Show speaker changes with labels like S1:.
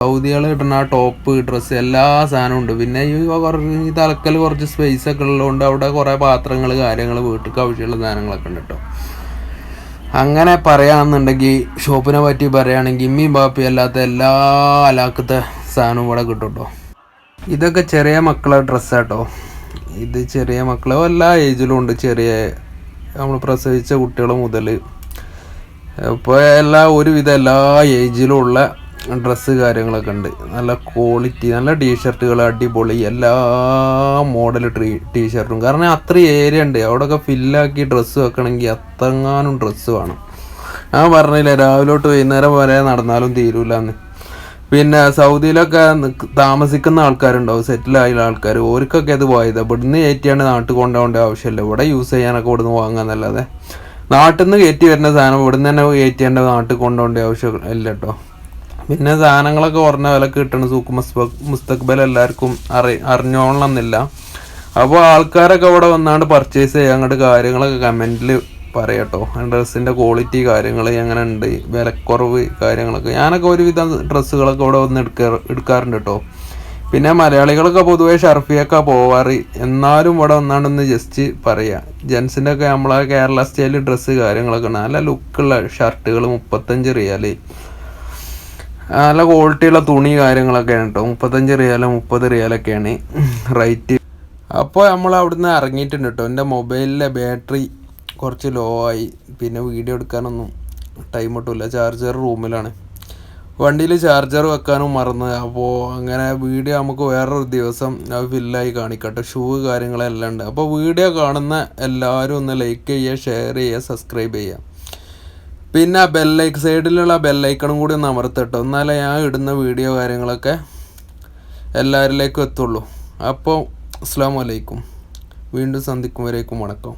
S1: സൗദികൾ കിട്ടുന്ന ആ top dress എല്ലാ സാധനവും ഉണ്ട്. പിന്നെ ഈ തലക്കൽ കുറച്ച് സ്പേസ് ഒക്കെ ഉള്ളതുകൊണ്ട് അവിടെ കുറേ പാത്രങ്ങൾ കാര്യങ്ങൾ വീട്ടിലേക്ക് ആവശ്യമുള്ള സാധനങ്ങളൊക്കെ ഉണ്ട് കേട്ടോ. അങ്ങനെ പറയുകയാണെന്നുണ്ടെങ്കിൽ ഷോപ്പിനെ പറ്റി പറയുകയാണെങ്കിൽ ഇമ്മയും ബാപ്പയും അല്ലാത്ത എല്ലാ അലാക്കത്തെ സാധനവും ഇവിടെ കിട്ടും കേട്ടോ. ഇതൊക്കെ ചെറിയ മക്കളെ ഡ്രസ്സാട്ടോ. ഇത് ചെറിയ മക്കളെ എല്ലാ ഏജിലും ഉണ്ട്. നമ്മൾ പ്രസവിച്ച കുട്ടികൾ മുതൽ ഇപ്പോൾ ഒരുവിധം എല്ലാ ഏജിലും ഉള്ള ഡ്രസ്സ് കാര്യങ്ങളൊക്കെ ഉണ്ട്. നല്ല ക്വാളിറ്റി, നല്ല ടീഷർട്ടുകൾ അടിപൊളി, എല്ലാ മോഡൽ ടീഷർട്ടും. കാരണം അത്ര ഏരിയ ഉണ്ട് അവിടെയൊക്കെ ഫില്ലാക്കി ഡ്രസ്സ് വെക്കണമെങ്കിൽ അത്രങ്ങാനും ഡ്രസ്സ് വേണം. ഞാൻ പറഞ്ഞില്ലേ രാവിലോട്ട് വൈകുന്നേരം വരെ നടന്നാലും തീരൂലെന്ന്. പിന്നെ സൗദിയിലൊക്കെ താമസിക്കുന്ന ആൾക്കാരുണ്ടാവും, സെറ്റിലായ ആൾക്കാർ, ഓർക്കൊക്കെ അത് പോയത് ഇവിടുന്ന് കയറ്റിയാണ് നാട്ടിൽ കൊണ്ടുപോകേണ്ട ആവശ്യമില്ല. ഇവിടെ യൂസ് ചെയ്യാനൊക്കെ ഇവിടുന്ന് വാങ്ങാന്നല്ലാതെ നാട്ടിൽ നിന്ന് കയറ്റി വരുന്ന സാധനം ഇവിടുന്ന് തന്നെ കയറ്റേണ്ട നാട്ടിൽ കൊണ്ടുപോകേണ്ട ആവശ്യം ഇല്ല കേട്ടോ. പിന്നെ സാധനങ്ങളൊക്കെ കുറഞ്ഞ വിലക്ക് കിട്ടണം. സൂക്ക് മുസ്തഖ്ബൽ എല്ലാവർക്കും അറിഞ്ഞോളണമെന്നില്ല. അപ്പോൾ ആൾക്കാരൊക്കെ ഇവിടെ വന്നാണ്ട് പർച്ചേസ് ചെയ്യാൻ അങ്ങോട്ട് കാര്യങ്ങളൊക്കെ കമൻറ്റിൽ പറയാട്ടോ. ഡ്രസ്സിൻ്റെ ക്വാളിറ്റി കാര്യങ്ങൾ എങ്ങനെ ഉണ്ട്, വിലക്കുറവ് കാര്യങ്ങളൊക്കെ. ഞാനൊക്കെ ഒരുവിധം ഡ്രസ്സുകളൊക്കെ ഇവിടെ വന്ന് എടുക്കാറുണ്ട് കേട്ടോ. പിന്നെ മലയാളികളൊക്കെ പൊതുവേ ഷർഫിയൊക്കെ പോവാറ്. എന്നാലും ഇവിടെ വന്നാണ്ടൊന്ന് ജസ്റ്റ് പറയാം. ജെൻസിൻ്റെ ഒക്കെ നമ്മളെ കേരള സ്റ്റൈൽ ഡ്രസ്സ് കാര്യങ്ങളൊക്കെ ഉണ്ട്. നല്ല ലുക്കുള്ള ഷർട്ടുകൾ 35 റിയാൽ, നല്ല ക്വാളിറ്റിയുള്ള തുണി കാര്യങ്ങളൊക്കെയാണ് കേട്ടോ. 35 റിയാൽ 30 റിയാലൊക്കെയാണ് റേറ്റ്. അപ്പോൾ നമ്മൾ അവിടുന്ന് ഇറങ്ങിയിട്ടുണ്ട് കേട്ടോ. എൻ്റെ മൊബൈലിലെ ബാറ്ററി കുറച്ച് ലോ ആയി. പിന്നെ വീഡിയോ എടുക്കാനൊന്നും ടൈം കിട്ടില്ല. ചാർജർ റൂമിലാണ്. വണ്ടിയിൽ ചാർജർ വെക്കാനും മറന്ന്. അപ്പോൾ അങ്ങനെ വീഡിയോ നമുക്ക് വേറൊരു ദിവസം അത് ഫില്ലായി കാണിക്കട്ടെ. ഷൂ കാര്യങ്ങളെല്ലാം ഉണ്ട്. അപ്പോൾ വീഡിയോ കാണുന്ന എല്ലാവരും ഒന്ന് ലൈക്ക് ചെയ്യുക, ഷെയർ ചെയ്യുക, സബ്സ്ക്രൈബ് ചെയ്യുക. പിന്നെ സൈഡിലുള്ള ബെല്ലൈക്കണും കൂടി ഒന്ന് അമർത്തട്ടോ. എന്നാലേ ഞാൻ ഇടുന്ന വീഡിയോ കാര്യങ്ങളൊക്കെ എല്ലാവരിലേക്കും എത്തുള്ളൂ. അപ്പോൾ അസ്സലാമു അലൈക്കും. വീണ്ടും സന്ധിക്കും വരേക്കും വണക്കം.